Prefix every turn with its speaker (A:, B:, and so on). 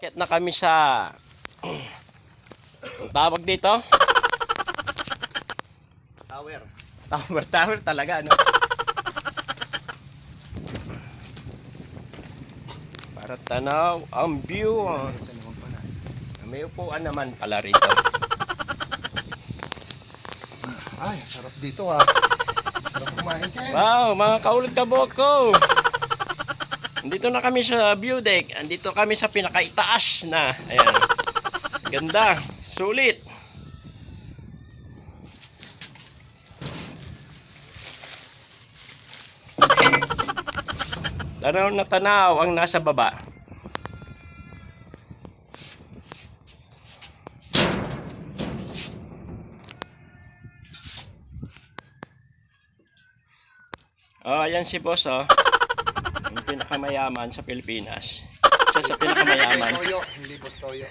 A: Kaya na kami sa ang tawag dito?
B: Tower.
A: Tower talaga, no? Para tanaw ang view. May upuan naman pala rito.
B: Ay, sarap dito ah. Sarap kumain kayo.
A: Wow, mga kaulad kabok ko. Andito na kami sa view deck. Andito kami sa pinakaitaas na. Ayan. Ganda. Sulit. Tanaw na tanaw ang nasa baba. Oh, ayan si boss, oh. Yung pinakamayaman sa Pilipinas. Isa sa pinakamayaman.
B: Toyo, hindi boss Toyo.